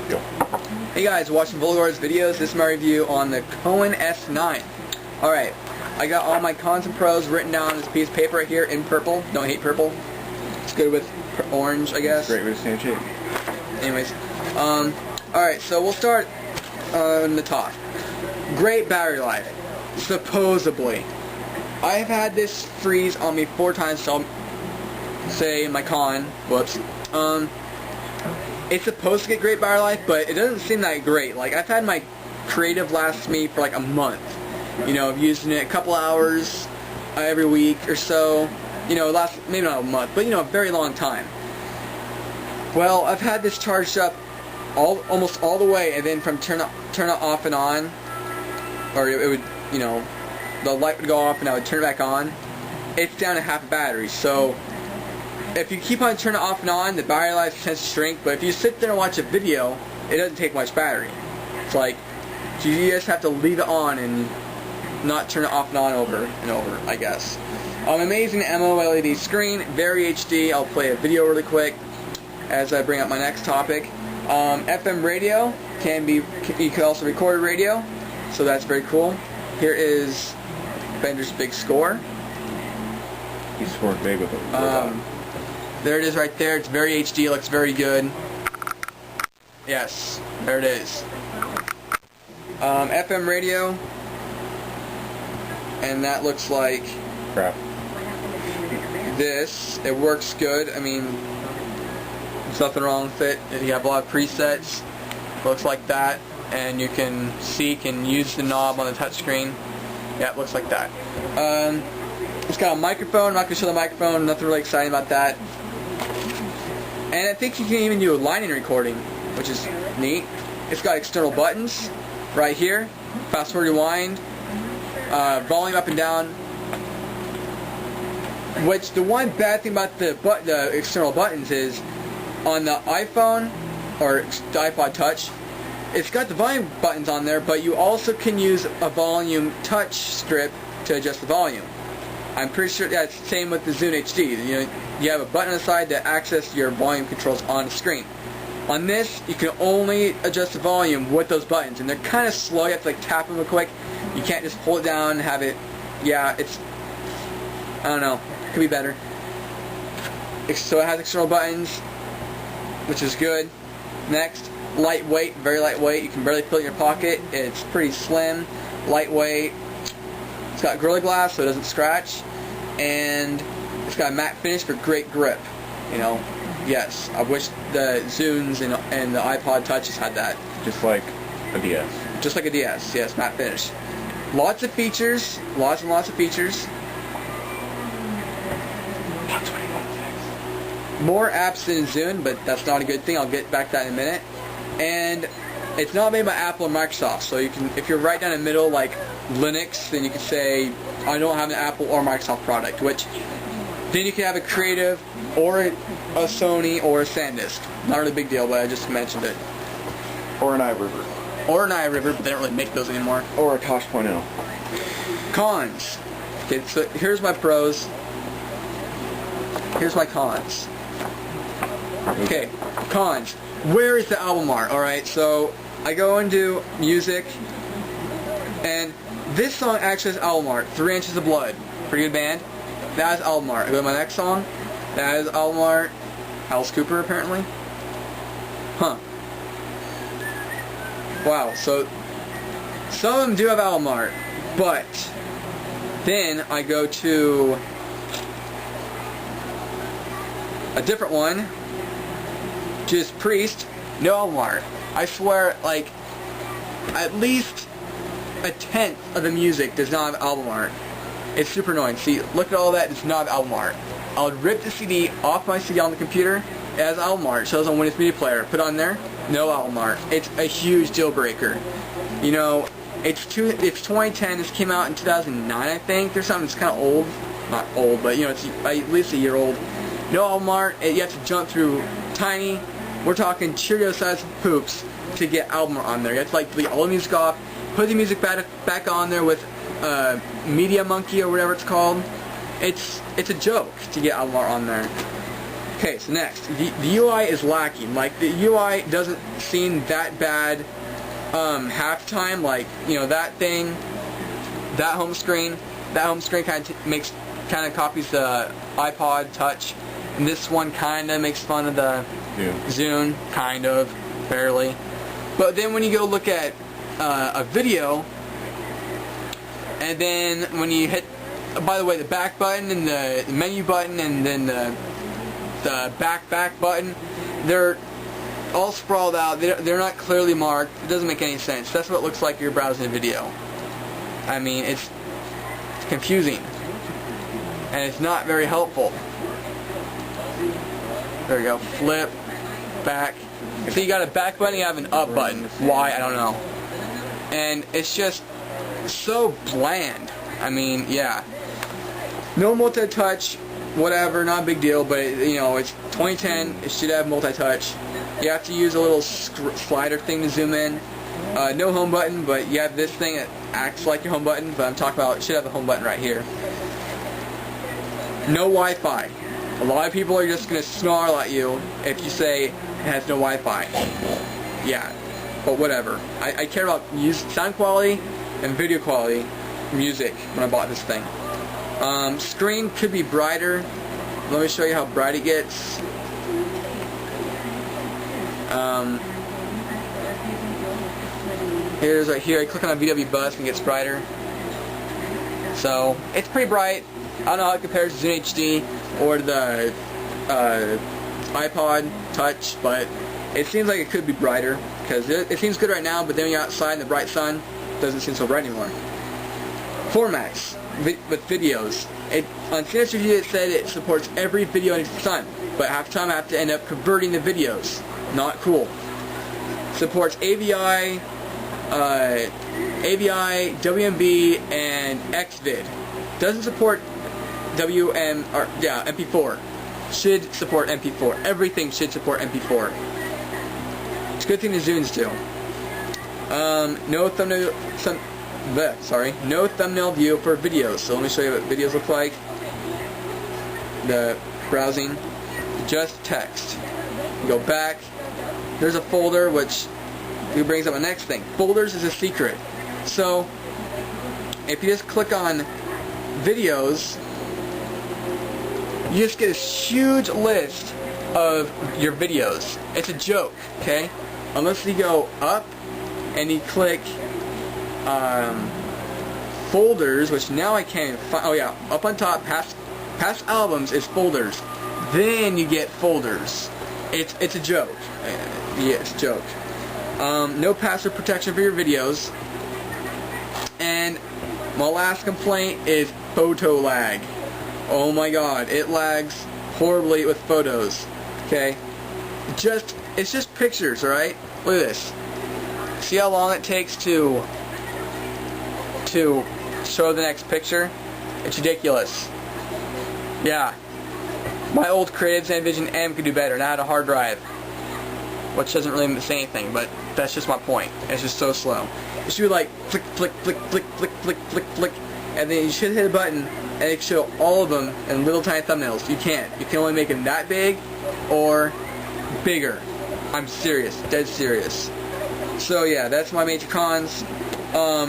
Go. Hey guys, watching Volgar's videos. This is my review on the Cowon S9. Alright, I got all my cons and pros written down on this piece of paper right here in purple. Don't hate purple. It's good with orange, I guess. Great with stand shape. Anyways, alright, so we'll start on the top. Great battery life, supposedly. I've had this freeze on me 4 times, so I'll say my con. Whoops. It's supposed to get great battery life, but it doesn't seem that great. Like, I've had my Creative last me for like a month. You know, I've used it a couple hours every week or so. You know, last maybe not a month, but you know, a very long time. Well, I've had this charged up almost all the way, and then from turn it off and on, or it would, you know, the light would go off and I would turn it back on. It's down to half a battery. So if you keep on turning it off and on, the battery life tends to shrink. But if you sit there and watch a video, it doesn't take much battery. It's like you just have to leave it on and not turn it off and on over and over, I guess. Amazing AMOLED screen, very HD. I'll play a video really quick as I bring up my next topic. FM radio you can also record radio, so that's very cool. Here is Bender's big score. He scored big with it. There it is right there. It's very HD, looks very good. Yes, there it is. FM radio, and that looks like crap. This. It works good. I mean, there's nothing wrong with it. You have a lot of presets. Looks like that, and you can seek and use the knob on the touchscreen. Yeah, it looks like that. It's got a microphone. I'm not going to show the microphone. Nothing really exciting about that. And I think you can even do a line-in recording, which is neat. It's got external buttons right here. Fast forward, rewind, volume up and down. Which the one bad thing about the external buttons is on the iPhone or the iPod Touch, it's got the volume buttons on there, but you also can use a volume touch strip to adjust the volume. I'm pretty sure that's the same with the Zune HD. You know, you have a button on the side to access your volume controls on the screen. On this, you can only adjust the volume with those buttons, and they're kind of slow. You have to like tap them real quick. You can't just hold it down and have it. Yeah, it's, I don't know. Could be better. So it has external buttons, which is good. Next, lightweight, very lightweight. You can barely fit it in your pocket. It's pretty slim, lightweight. It's got Gorilla Glass so it doesn't scratch, and it's got a matte finish for great grip. You know, yes, I wish the Zunes and the iPod Touches had that. Just like a DS. Just like a DS, yes, matte finish. Lots of features, lots and lots of features. More apps than Zune, but that's not a good thing. I'll get back to that in a minute. And it's not made by Apple or Microsoft, so you can, if you're right down the middle like Linux, then you can say I don't have an Apple or Microsoft product, which then you can have a Creative or a Sony or a SanDisk. Not really a big deal, but I just mentioned it. Or an iRiver. Or an iRiver, but they don't really make those anymore. Or a Tosh.0. Cons. Okay, so here's my pros. Here's my cons. Okay, cons. Where is the album art? Alright, so I go into music, and this song actually has album art. 3 Inches of Blood. Pretty good band. That is album art. I go to my next song. That is album art. Alice Cooper, apparently. Huh. Wow, so some of them do have album art, but then I go to a different one, just Priest, no album art. I swear, like, at least a tenth of the music does not have album art. It's super annoying. See, look at all that, it's not album art. I would rip the CD off my CD on the computer, it has album art, it shows on Windows Media Player, put on there, no album art. It's a huge deal breaker. You know, it's 2010, this came out in 2009, I think. There's something that's kind of old. Not old, but you know, it's at least a year old. No album art, you have to jump through tiny, we're talking Cheerio-sized hoops to get album art on there. You have to like delete all the music off, put the music back on there with Media Monkey or whatever it's called. It's a joke to get album art on there. Okay, so next, the UI is lacking. Like, the UI doesn't seem that bad half time. Like, you know, that thing, that home screen kind of copies the iPod Touch, and this one kind of makes fun of the Zune, kind of, barely. But then when you go look at a video, and then when you hit, by the way, the back button and the menu button and then the back button, they're all sprawled out. They're not clearly marked. It doesn't make any sense. That's what it looks like you're browsing a video. I mean, it's confusing, and it's not very helpful. There we go. Flip, back. So you got a back button, you have an up button. Why? I don't know. And it's just so bland. I mean, yeah. No multi-touch, whatever, not a big deal, but you know, it's 2010, it should have multi-touch. You have to use a little slider thing to zoom in. No home button, but you have this thing that acts like your home button, but I'm talking about, it should have a home button right here. No Wi-Fi. A lot of people are just going to snarl at you if you say it has no Wi-Fi. Yeah, but whatever. I care about sound quality and video quality, music, when I bought this thing. Screen could be brighter. Let me show you how bright it gets. Here's right here. I click on a VW bus and it gets brighter. So it's pretty bright. I don't know how it compares to Zune HD or the iPod Touch, but it seems like it could be brighter because it seems good right now. But then when you're outside in the bright sun, it doesn't seem so bright anymore. Formats with videos. On CNSG it said it supports every video under the sun, but half the time I have to end up converting the videos. Not cool. Supports AVI, WMV, and XVID. Doesn't support MP4. Should support MP4. Everything should support MP4. It's a good thing the Zunes do. No thumbnail view for videos. So let me show you what videos look like. The browsing, just text. You go back. There's a folder which brings up the next thing. Folders is a secret. So if you just click on videos, you just get a huge list of your videos. It's a joke, okay? Unless you go up and you click folders, which now I can't find. Oh yeah, up on top, past albums is folders. Then you get folders. It's a joke. Yes, joke. No password protection for your videos. And my last complaint is photo lag. Oh my god, it lags horribly with photos. Okay? It's just pictures, alright? Look at this. See how long it takes to show the next picture? It's ridiculous. Yeah. My old Creative Vision M could do better, and I had a hard drive. Which doesn't really say anything, but that's just my point. It's just so slow. It should be like flick, flick, flick, flick, flick, flick, flick, flick, and then you should hit a button and it can show all of them in little tiny thumbnails. You can't. You can only make them that big or bigger. I'm serious. Dead serious. So yeah, that's my major cons.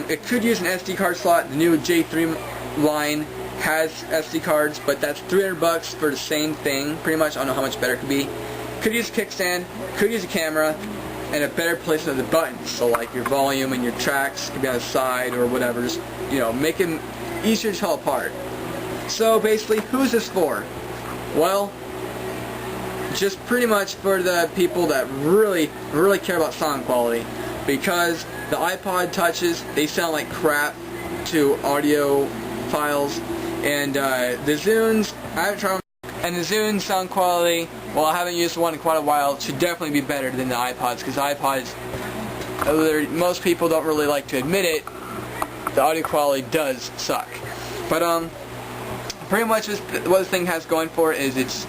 It could use an SD card slot. The new J3 line has SD cards, but that's $300 for the same thing. Pretty much, I don't know how much better it could be. Could use a kickstand, could use a camera, and a better placement of the buttons. So like your volume and your tracks could be on the side or whatever. Just, you know, make them easier to tell apart. So basically, who's this for? Well, just pretty much for the people that really, really care about sound quality. Because the iPod Touches, they sound like crap to audio files. And the Zunes, I haven't tried them. And the Zune sound quality, well, I haven't used one in quite a while, should definitely be better than the iPods, because the iPods, most people don't really like to admit it, the audio quality does suck. But pretty much what this thing has going for it is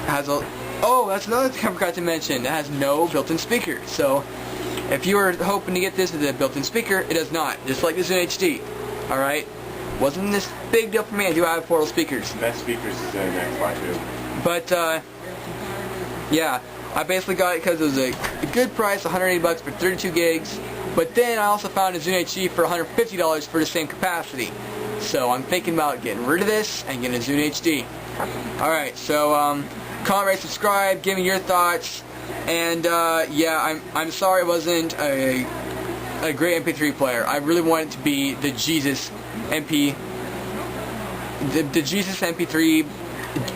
has a, oh, that's another thing I forgot to mention, it has no built-in speaker. So if you were hoping to get this with a built-in speaker, it does not, just like the Zune HD. Alright? Wasn't this big deal for me. I do have portable speakers. The best speakers is in X2. But yeah, I basically got it because it was a good price, 180 bucks for 32 gigs. But then I also found a Zune HD for $150 for the same capacity. So I'm thinking about getting rid of this and getting a Zune HD. Alright, so comment, rate, subscribe, give me your thoughts. And yeah, I'm sorry it wasn't a great MP3 player. I really want it to be the Jesus MP, the Jesus MP3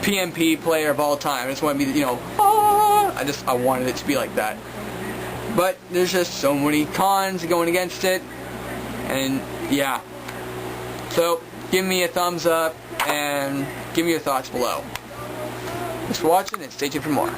PMP player of all time. I just want to be, you know, I wanted it to be like that. But there's just so many cons going against it, and yeah. So give me a thumbs up and give me your thoughts below. Thanks for watching, and stay tuned for more.